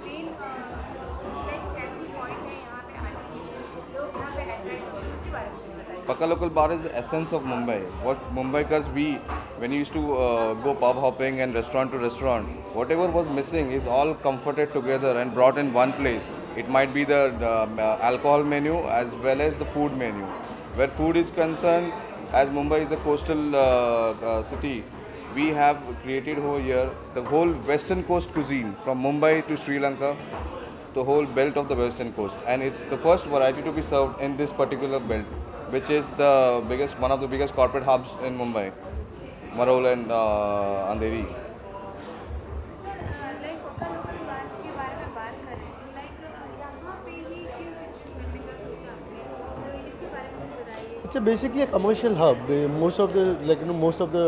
Main like कैची point है यहाँ पे आने के लिए, लोग यहाँ पे अट्रैक्ट होते हैं, उसके बारे में कुछ बताइए। Pakka Local Bar is the essence of Mumbai. What Mumbaikars we, when we used to go pub hopping and restaurant to restaurant, whatever was missing is all comforted together and brought in one place. It might be the alcohol menu as well as the food menu. Where food is concerned, as Mumbai is a coastal city, we have created over here the whole western coast cuisine from Mumbai to Sri Lanka, the whole belt of the western coast, and it's the first variety to be served in this particular belt, which is the biggest, one of the biggest corporate hubs in Mumbai, Marol and Andheri. Sir like पक्का local बार के बारे में बात करें तो like यहाँ पे ही क्यों सिचुएट करने का सोचा आपने, तो इसके बारे में कुछ बताइए। It's basically a commercial hub. Most of the most of the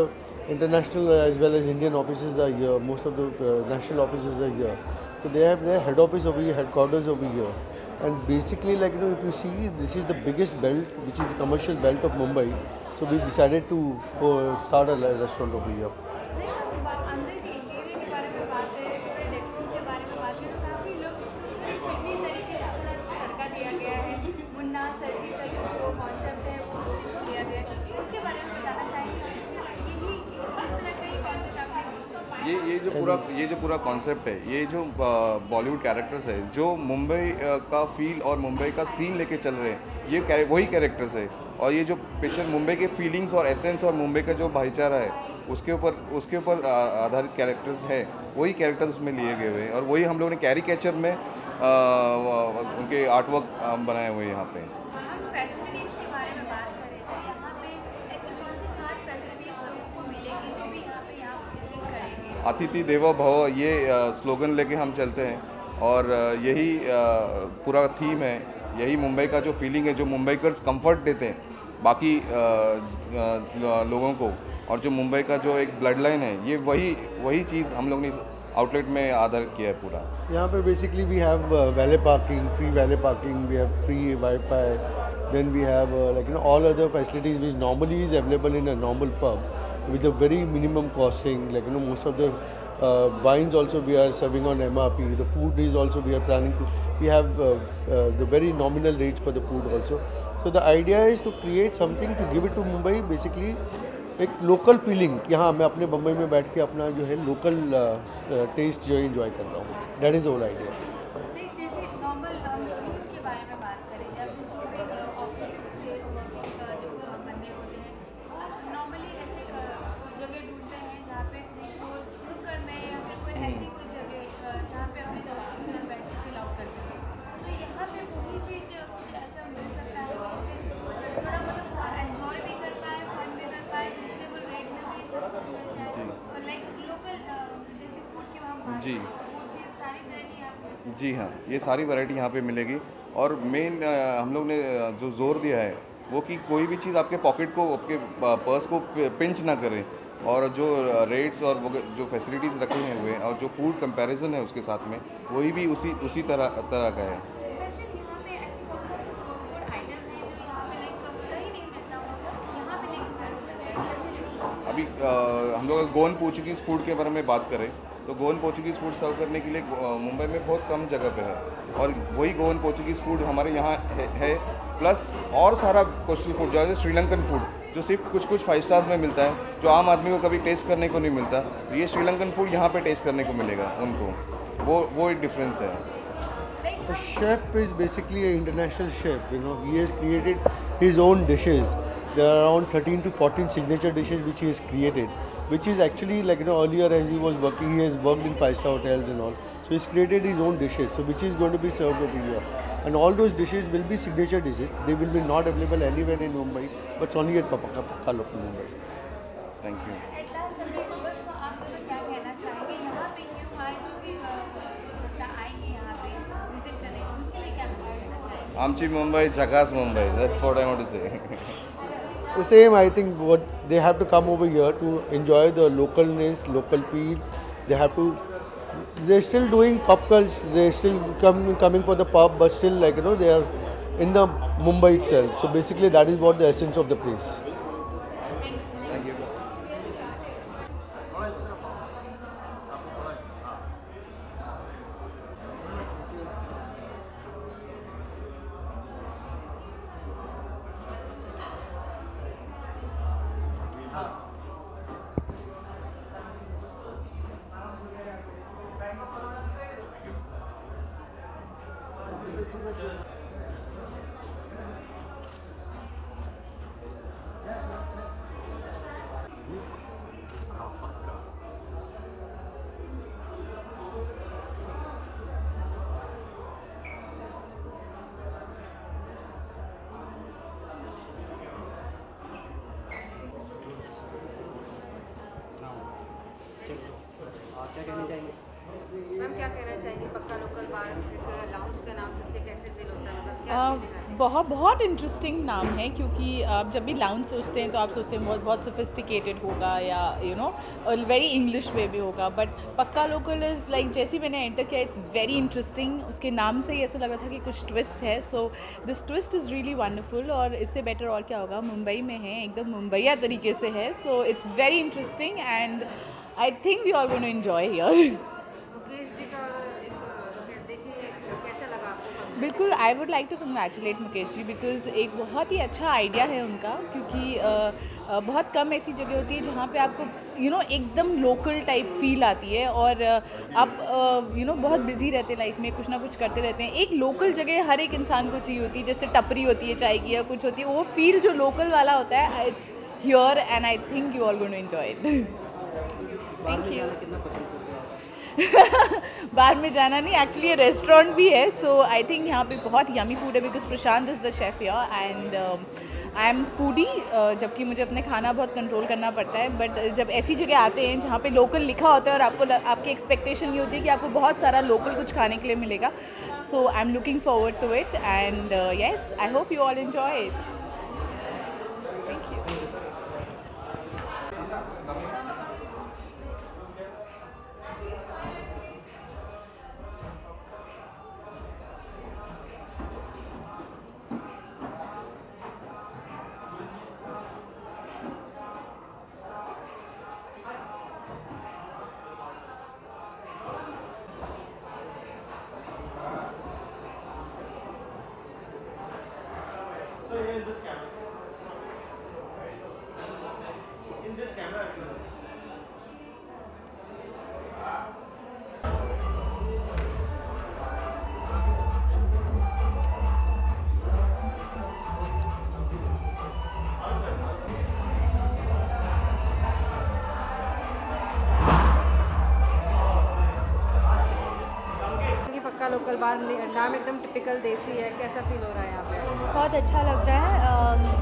international as well as Indian offices are here. Most of the national offices are here. So they have their head office over here, headquarters over here. And basically, if you see, this is the biggest belt, which is the commercial belt of Mumbai. So we decided to start a restaurant over here. नहीं, हम अंदर के interior के बारे में बात करें, पूरे डेकोर के बारे में बात करें, तो काफ़ी लोग थोड़ी फिल्मी तरीके से थोड़ा इसको तड़का दिया गया है, मुन्ना सर की तरह जो कॉन्सेप्ट है वो चीज़ किया गया है, उसके बारे में बताना चाहेंगे। यही इस तरह का ही कॉन्सेप्ट आपने ये जो पूरा कॉन्सेप्ट है, ये जो बॉलीवुड कैरेक्टर्स है जो मुंबई का फील और मुंबई का सीन लेके चल रहे हैं, ये वही कैरेक्टर्स है। और ये जो पिक्चर मुंबई के फीलिंग्स और एसेंस और मुंबई का जो भाईचारा है उसके ऊपर आधारित कैरेक्टर्स है, वही कैरेक्टर्स उसमें लिए गए हुए हैं और वही हम लोगों ने कैरिकेचर में उनके आर्टवर्क बनाए हुए हैं यहाँ पे। हम फैसिलिटीज़ के बारे में बात करें तो यहाँ पे ऐसी कौन सी खास फैसिलिटीज़ लोगों को मिलेगी जो भी यहाँ विजिट करेंगे। अतिथि देवो भव, ये स्लोगन लेके हम चलते हैं और यही पूरा थीम है, यही मुंबई का जो फीलिंग है, जो मुंबईकर्स कंफर्ट देते हैं बाकी लोगों को, और जो मुंबई का जो एक ब्लड लाइन है, ये वही चीज़ हम लोग ने इस आउटलेट में आधारित किया है पूरा। यहाँ पे basically we have valet parking, free valet parking, we have free wifi, then we have all other facilities which normally is available in a normal pub with a very minimum costing. Most of the wines also we are serving on MRP. The food is also we are planning to. We have the very nominal rates for the food also. So the idea is to create something to give it to Mumbai. Basically, एक local feeling कि हाँ मैं अपने बम्बई में बैठ के अपना जो है लोकल टेस्ट जो है इंजॉय कर रहा हूँ. That is the whole idea. नहीं, जैसे नॉर्मल मेन्यू के बारे में बात करें या फिर जो भी ऑफिस से जो बंदे होते हैं वो नॉर्मली ऐसे जगह ढूंढते हैं जहाँ पे नुक्कड़ में या फिर कोई ऐसी कोई जगह जहाँ पे अपने दोस्तों के साथ बैठ के चिल आउट कर सकें, तो यहाँ पे वही चीज़ कुछ ऐसा मिल सकता है जैसे थोड़ा मतलब एंजॉय भी कर पाए, फन भी कर पाए, रिजनेबल रेट में भी सब कुछ मिल जाए और लाइक लोकल जैसे फूड की वहाँ बात जी वो चीज़ सारी वैरायटी यहाँ पे। जी हाँ, ये सारी वैरायटी यहाँ पे मिलेगी और मेन हम लोग ने जो जोर दिया है वो कि कोई भी चीज़ आपके पॉकेट को, आपके पर्स को पिंच ना करे, और जो रेट्स और वो जो फैसिलिटीज़ रखे हैं हुए और जो फूड कंपैरिजन है उसके साथ में वही भी उसी तरह का है। स्पेशल यहाँ पे ऐसी कौन सा फूड आइटम है जो यहाँ पे लाइक कहीं नहीं मिलता हो, यहाँ पे लेकिन जरूर मिलता है स्पेशली। अभी हम लोग गोवन पोर्चुगीज़ फूड के बारे में बात करें तो गोवन पोर्चुगीज़ फूड सर्व करने के लिए मुंबई में बहुत कम जगह पे है, और वही गोवन पोर्चुगीज़ फूड हमारे यहाँ है प्लस और सारा कोस्टल फूड जो है श्रीलंकन फूड जो सिर्फ कुछ 5 स्टार्स में मिलता है, जो आम आदमी को कभी टेस्ट करने को नहीं मिलता, तो ये श्रीलंकन फूड यहाँ पे टेस्ट करने को मिलेगा उनको, वो एक डिफरेंस है। The chef is basically an international chef. He has created his own dishes. There are around 13 to 14 signature dishes which he has created, which is actually earlier as he was working, he has worked in 5-star hotels and all. So he's created his own dishes, so which is going to be served over here. And all those dishes will be signature dishes. They will be not available anywhere in Mumbai, but it's only at Pakka Local Mumbai. Thank you. At last अपने viewers को आप दोनों क्या कहना चाहेंगे, यहाँ पे क्यों आए, जो भी आएंगे यहाँ पे विजिट करें उनके लिए क्या मैसेज देना चाहेंगे। आमची मुंबई, झकास Mumbai, that's what I want to say. The same, I think what they have to come over here to enjoy the localness, local feel. They have to. They're still doing pub culture. They're still coming for the pub, but still they are in the Mumbai itself. So basically, that is what the essence of the place. Thank you. क्या कहना चाहिए ma'am? क्या कहना चाहिए पक्का local बार lounge का नाम सुन के कैसे फील होता है, मतलब क्या feeling आती है? बहुत इंटरेस्टिंग नाम है, क्योंकि आप जब भी लाउंज सोचते हैं तो आप सोचते हैं बहुत सोफिस्टिकेटेड होगा या वेरी इंग्लिश वे भी होगा, बट पक्का लोकल इज़ लाइक जैसे ही मैंने एंटर किया इट्स वेरी इंटरेस्टिंग। उसके नाम से ही ऐसा लग रहा था कि कुछ ट्विस्ट है, so this twist is really wonderful. और इससे बेटर और क्या होगा, मुंबई में है, एकदम मुंबईया तरीके से है, so it's very interesting and I think we are going to enjoy here. Mukesh ji का देखिए कैसा लगा आपको? बिल्कुल, I would like to congratulate Mukesh ji, because एक बहुत ही अच्छा आइडिया है उनका, क्योंकि बहुत कम ऐसी जगह होती है जहाँ पे आपको एकदम लोकल टाइप फील आती है, और आप बहुत बिजी रहते हैं लाइफ में, कुछ ना कुछ करते रहते हैं। एक लोकल जगह हर एक इंसान को चाहिए होती है, जैसे टपरी होती है चाय की या कुछ होती है, वो फील जो लोकल वाला होता है it's here and I think you are going to enjoy it. बाहर में जाना कितना पसंद करते हो? बाहर में जाना नहीं, एक्चुअली ये रेस्टोरेंट भी है, सो आई थिंक यहाँ पे बहुत यमी फूड है, because Prashant is the chef here and I M foodie, जबकि मुझे अपने खाना बहुत कंट्रोल करना पड़ता है। बट जब ऐसी जगह आते हैं जहाँ पे लोकल लिखा होता है और आपकी एक्सपेक्टेशन ये होती है कि आपको बहुत सारा लोकल कुछ खाने के लिए मिलेगा, so I am looking forward to it and yes, I hope you all enjoy it. Thank you. पक्का लोकल बार नाम एकदम टिपिकल देसी है, कैसा फील हो रहा है यहाँ पे? बहुत अच्छा लग रहा है।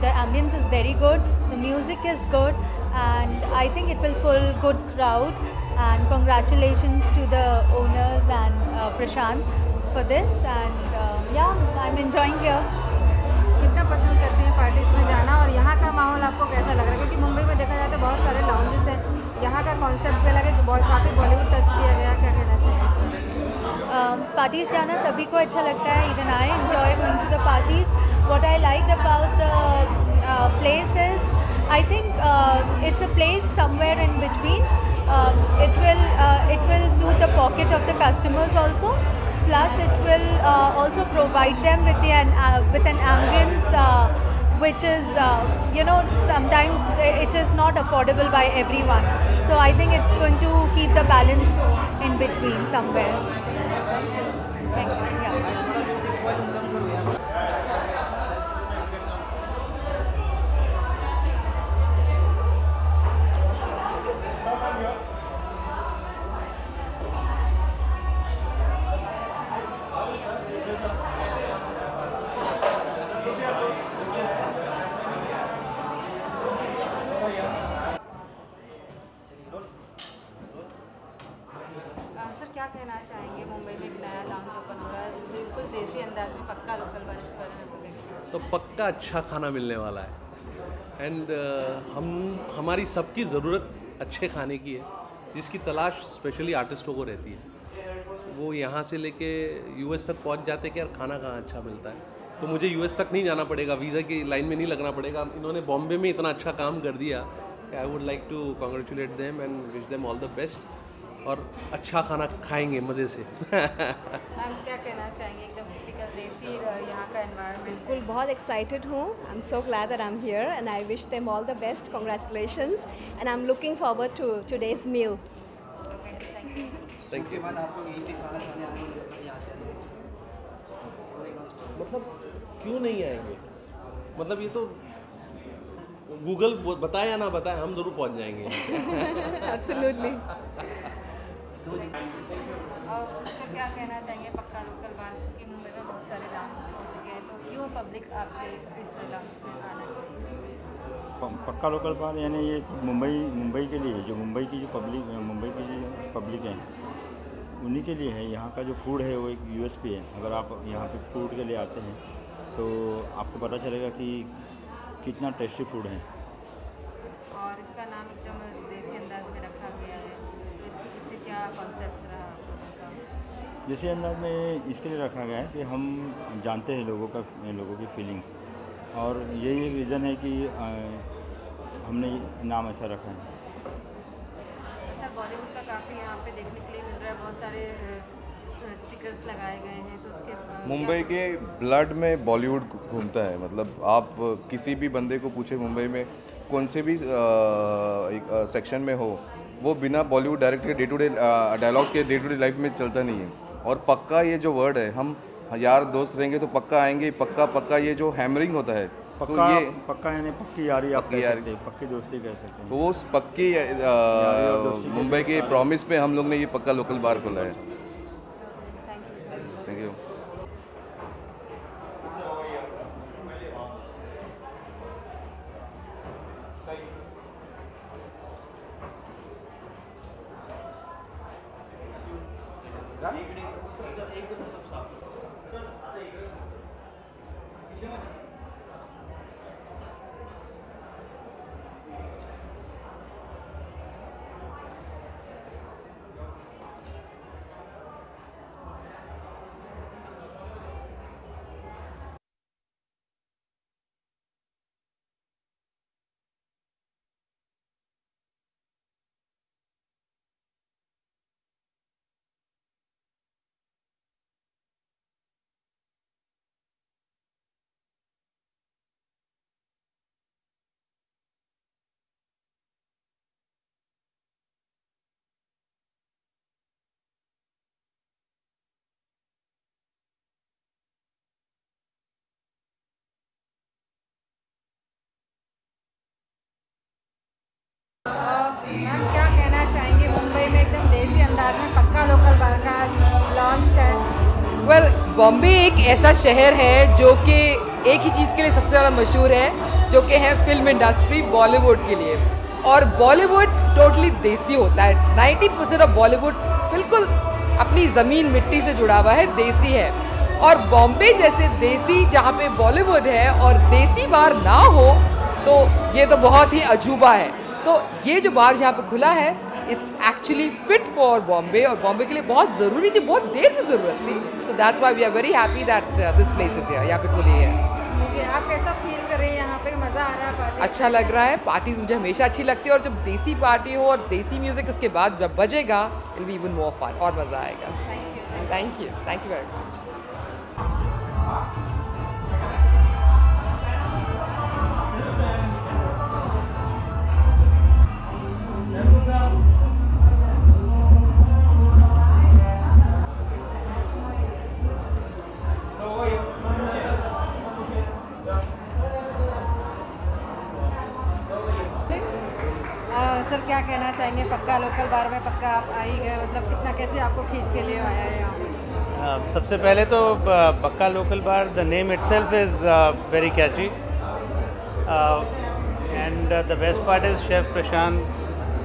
The ambience is very good, the music is good and I think it will pull good crowd and congratulations to the owners and Prashant for this and yeah I am enjoying here. कितना पसंद करते हैं parties में जाना, और यहाँ का माहौल आपको कैसा लग रहा है? क्योंकि मुंबई में देखा जाए तो बहुत सारे लाउंजेस हैं, यहाँ का कॉन्सेप्ट भी अलग है, काफ़ी बॉलीवुड टच दिया गया, क्या कहना चाहिए? पार्टीज़ जाना सभी को अच्छा लगता है, even I enjoy going to the parties. What I like about the place is I think it's a place somewhere in between, it will suit the pocket of the customers also, plus it will also provide them with an ambience which is sometimes it is not affordable by everyone, so I think it's going to keep the balance in between somewhere. Thank you. Yeah. Sir क्या कहना चाहेंगे, मुंबई में एक नया lounge open हो रहा है, बिल्कुल देसी अंदाज में, पक्का लोकल बार, इस पर में बोलेंगे तो पक्का अच्छा खाना मिलने वाला है एंड हमारी सबकी ज़रूरत अच्छे खाने की है, जिसकी तलाश स्पेशली आर्टिस्टों को रहती है। वो यहाँ से लेके यूएस तक पहुँच जाते कि यार खाना कहाँ अच्छा मिलता है, तो मुझे यूएस तक नहीं जाना पड़ेगा, वीज़ा की लाइन में नहीं लगना पड़ेगा। इन्होंने बॉम्बे में इतना अच्छा काम कर दिया कि I would like to congratulate them and wish them all the best, और अच्छा खाना खाएंगे मज़े से। मैम क्या कहना चाहेंगे, एकदम टिपिकल देसी यहाँ का एनवायरनमेंट? बिल्कुल, बहुत एक्साइटेड हूँ। I am so glad that I am here and I wish them all the best, congratulations and I am looking forward to today's meal. Thank you. बाद आप लोग यहीं पे खाना खाने आने यहाँ से मतलब क्यों नहीं आएंगे? मतलब ये तो गूगल बताए या ना बताए, हम जरूर पहुंच जाएंगे। Absolutely. और सर क्या कहना चाहेंगे पक्का लोकल बार, क्योंकि मुंबई में बहुत सारे लाउंज हो चुके हैं, तो क्यों पब्लिक आपके इस लाउंज में आना चाहिए? पक्का लोकल बार यानी ये सब मुंबई के लिए, जो मुंबई की जो पब्लिक है उन्हीं के लिए है। यहाँ का जो फूड है वो एक यूएसपी है। अगर आप यहाँ पे फूड के लिए आते हैं तो आपको पता चलेगा कि कितना टेस्टी फूड है। और इसका नाम एकदम देसी अंदाज में रखा गया है, तो इसके पीछे क्या कॉन्सेप्ट रहा आप लोगों का? देसी अंदाज में इसके लिए रखा गया है कि हम जानते हैं लोगों की फीलिंग्स, और यही एक रीज़न है कि हमने नाम ऐसा रखा है। सर बॉलीवुड का काफ़ी यहाँ पे देखने के लिए मिल रहा है, बहुत सारे स्टिकर्स लगाए गए हैं, तो उसके मुंबई के ब्लड में बॉलीवुड घूमता है। मतलब आप किसी भी बंदे को पूछे मुंबई में कौन से भी एक सेक्शन में हो, वो बिना बॉलीवुड डायरेक्ट के डे टू डे डायलॉग्स के डे टू डे लाइफ में चलता नहीं है। और पक्का ये जो वर्ड है, हम यार दोस्त रहेंगे तो पक्का आएंगे, पक्का ये जो हैमरिंग होता है, तो ये पक्का यानी पक्की यारी आप कह सकते हैं, पक्की दोस्ती कह सकते हैं। तो वो उस पक्की मुंबई के प्रॉमिस पे हम लोग ने ये पक्का लोकल बार खोला है। Thank you. मैम क्या कहना चाहेंगे, मुंबई में एकदम देसी अंदाज में पक्का लोकल बार का आज लॉन्च है? वेल, बॉम्बे एक ऐसा शहर है जो कि एक ही चीज़ के लिए सबसे ज़्यादा मशहूर है, जो कि है फिल्म इंडस्ट्री, बॉलीवुड के लिए। और बॉलीवुड टोटली देसी होता है। 90% ऑफ बॉलीवुड बिल्कुल अपनी ज़मीन मिट्टी से जुड़ा हुआ है, देसी है। और बॉम्बे जैसे देसी जहाँ पे बॉलीवुड है और देसी बार ना हो, तो ये तो बहुत ही अजूबा है। तो ये जो बार यहाँ पे खुला है, it's actually fit for Bombay, और बॉम्बे के लिए बहुत ज़रूरी थी, बहुत देर से ज़रूरत थी। So that's why we are very happy that this place is here, यहाँ पे खुली है। आप कैसा फील कर रहे हैं यहाँ पे? मज़ा आ रहा है पार्टी? अच्छा लग रहा है। पार्टीज मुझे हमेशा अच्छी लगती है, और जब देसी पार्टी हो और देसी म्यूज़िक उसके बाद जब बजेगा, it will be even more fun, और मज़ा आएगा। Thank you very much. Sir क्या कहना चाहेंगे, पक्का लोकल बार में पक्का आप आ ही गए, मतलब कितना कैसे आपको खींच के लिए आया है यहाँ पे? सबसे पहले तो पक्का local bar, the name itself is very catchy, and the best part is chef Prashant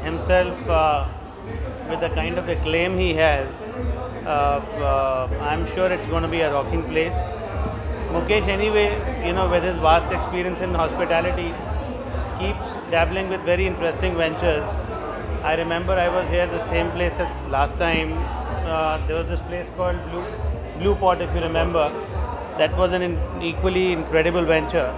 himself, with the kind of acclaim he has, I'm sure it's going to be a rocking place. Mukesh anyway, you know, with his vast experience in hospitality, keeps dabbling with very interesting ventures. I remember I was here the same place as last time. There was this place called Blue Pot, if you remember. That was an equally incredible venture.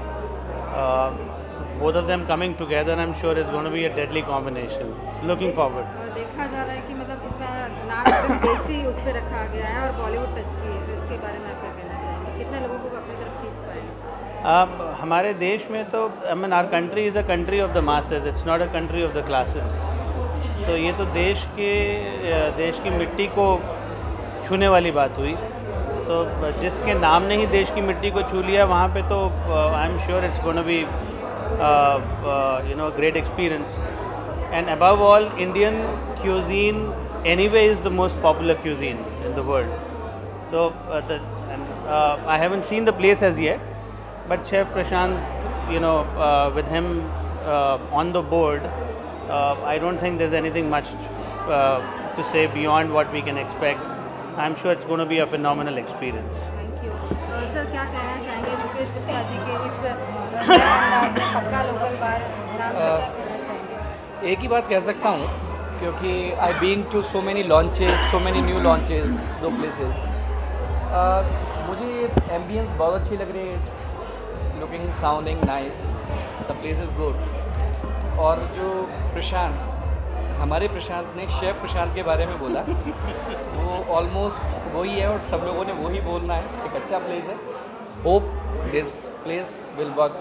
Both of them coming together, I'm sure is going to be a deadly combination. So looking forward. देखा जा रहा है कि मतलब इसका नाम एकदम देसी उस पर रखा गया है और बॉलीवुड टच भी है, तो इसके बारे में आप क्या कहना चाहेंगे? कितने लोगों को अपनी तरफ खींच पाएगा? हमारे देश में तो I mean our country is a country of the masses. It's not a country of the classes. So ये तो देश की मिट्टी को छूने वाली बात हुई. सो जिसके नाम ने ही देश की मिट्टी को छू लिया वहाँ पे, तो I am sure it's gonna be great experience. And above all, Indian cuisine anyway is the most popular cuisine in the world. So I haven't seen the place as yet, but Chef Prashant, with him on the board, I don't think there's anything much to say beyond what we can expect. I'm sure it's going to be a phenomenal experience. Thank you sir, क्या कहना चाहेंगे मुकेश गुप्ता जी के इस नए अंदाज में पक्का local bar नाम से, क्या कहना चाहेंगे? एक ही बात कह सकता हूँ, क्योंकि I been to so many launches, so many new launches, two places. मुझे एम्बियंस बहुत अच्छी लग रही है, looking sounding nice, the place is good. और जो प्रशांत, हमारे प्रशांत ने शेफ प्रशांत के बारे में बोला, वो ऑलमोस्ट वही है और सब लोगों ने वही बोलना है। एक अच्छा प्लेस है। Hope this place will work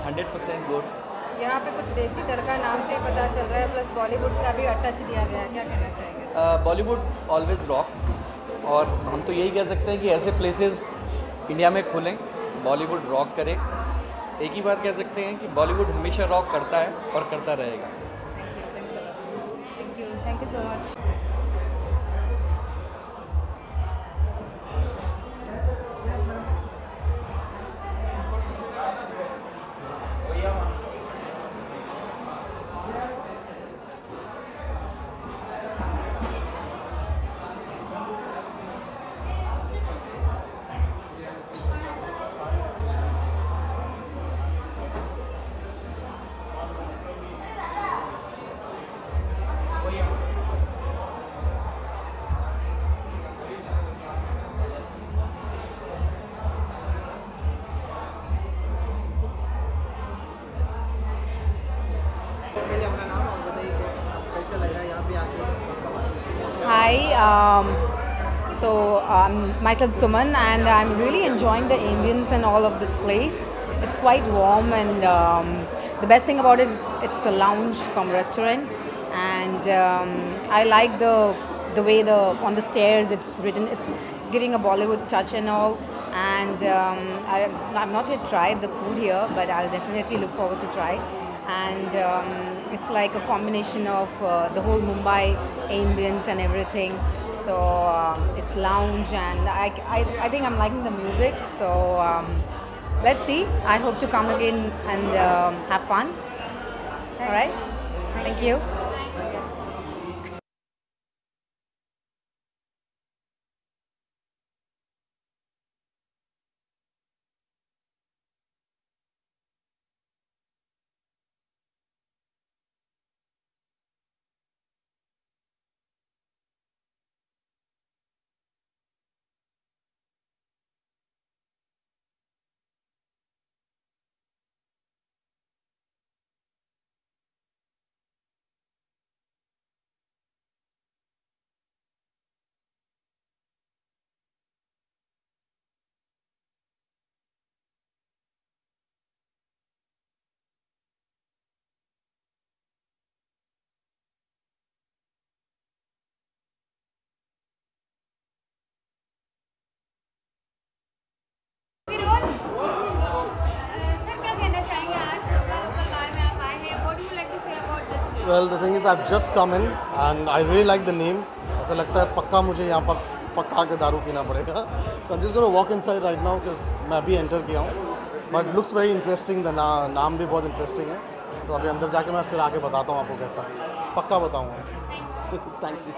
100% good. यहाँ पे कुछ देसी तड़का नाम से ही पता चल रहा है, प्लस बॉलीवुड का भी टच दिया गया है, क्या कहना चाहेंगे? बॉलीवुड ऑलवेज रॉक्स, और हम तो यही कह सकते हैं कि ऐसे प्लेसेस इंडिया में खुलें, बॉलीवुड रॉक करे। एक ही बात कह सकते हैं कि बॉलीवुड हमेशा रॉक करता है और करता रहेगा। Thank you so much. Hi, myself Suman, and I'm really enjoying the ambience and all of this place. It's quite warm, and the best thing about it is it's a lounge cum restaurant, and I like the way on the stairs it's written. It's giving a Bollywood touch and all. And I've not yet tried the food here, but I'll definitely look forward to try. And it's like a combination of the whole Mumbai ambience and everything. So it's lounge, and I think I'm liking the music. So let's see. I hope to come again and have fun. All right. Thank you. Well, the thing is, I've just come in and I really like the name. ऐसा लगता है पक्का मुझे यहाँ पर पक्का के दारू पीना पड़ेगा. So I'm just going to walk inside right now because मैं अभी एंटर किया हूँ. But looks very interesting. The नाम भी बहुत interesting है. तो अभी अंदर जाके मैं फिर आके बताता हूँ आपको कैसा. पक्का बताऊँगा. Thank you.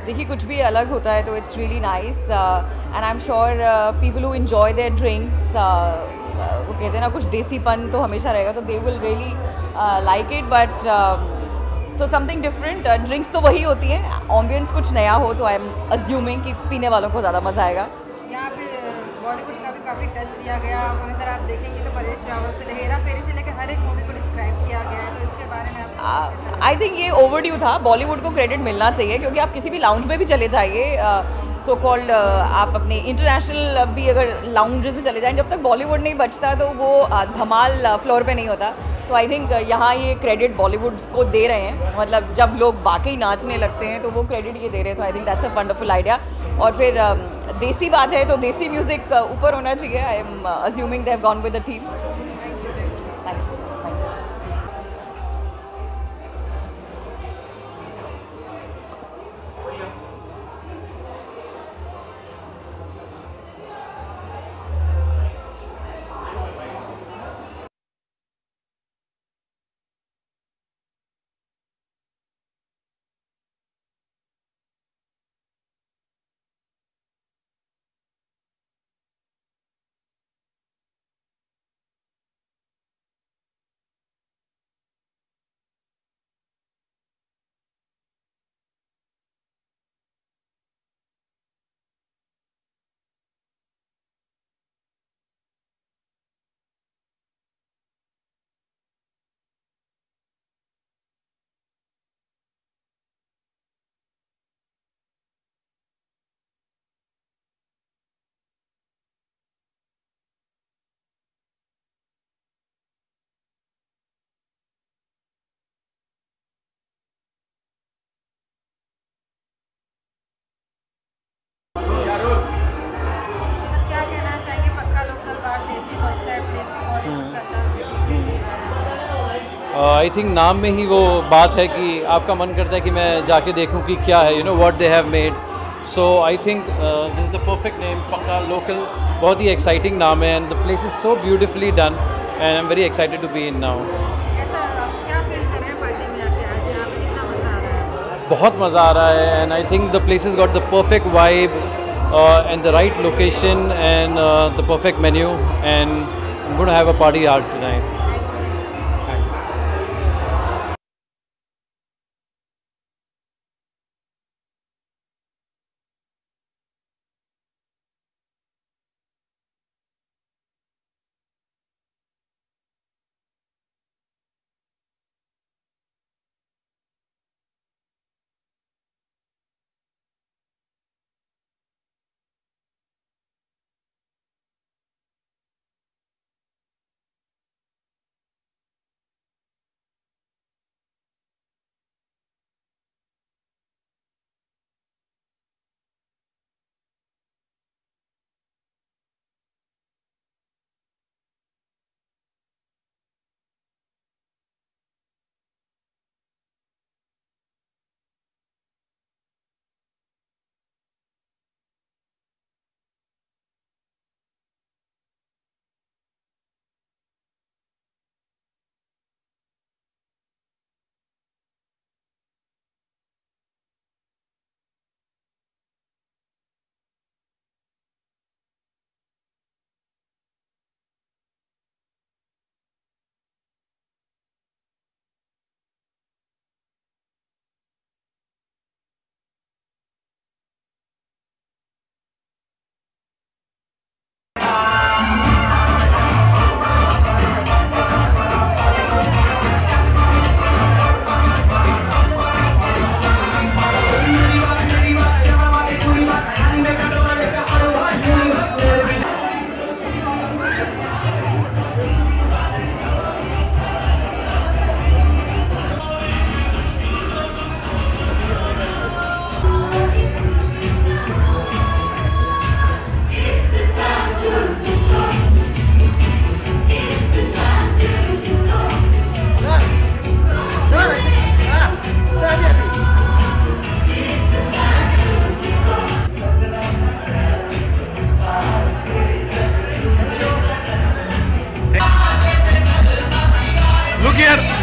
देखिए कुछ भी अलग होता है तो it's really nice and I am sure people who enjoy there drinks, वो कहते हैं ना कुछ देसीपन तो हमेशा रहेगा, तो they will really like it, but so something different. Drinks तो वही होती हैं, एम्बियंस कुछ नया हो तो आई एम अज्यूमिंग कि पीने वालों को ज़्यादा मज़ा आएगा। यहाँ पे बॉलीवुड का भी काफ़ी टच दिया गया, अगर आप देखेंगे तो परेश रावल से हेरा फेरी से लेकर हर एक मूवी को डिस्क्राइब किया गया है, तो इसके बारे में आप आई थिंक ये ओवरड्यू था, बॉलीवुड को क्रेडिट मिलना चाहिए, क्योंकि आप किसी भी लाउंज में भी चले जाइए, सो कॉल्ड आप अपने इंटरनेशनल भी अगर लाउंजेस में चले जाएं, जब तक बॉलीवुड नहीं बचता तो वो धमाल फ्लोर पे नहीं होता। तो आई थिंक यहाँ ये क्रेडिट बॉलीवुड को दे रहे हैं, मतलब जब लोग वाकई नाचने लगते हैं तो वो क्रेडिट ये दे रहे हैं, तो I think that's a wonderful idea. और फिर देसी बात है तो देसी म्यूज़िक ऊपर होना चाहिए, I am assuming they have gone with the theme. I think नाम में ही वो बात है कि आपका मन करता है कि मैं जाके देखूं कि क्या है, you know what they have made. So I think this is the perfect name, पक्का लोकल। बहुत ही एक्साइटिंग नाम है and the place is so beautifully done and I am very excited to be in now. बहुत मज़ा आ रहा है and I think the place is got the perfect vibe and the right location and the perfect menu, and I'm going to have a party out tonight.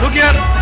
Look here.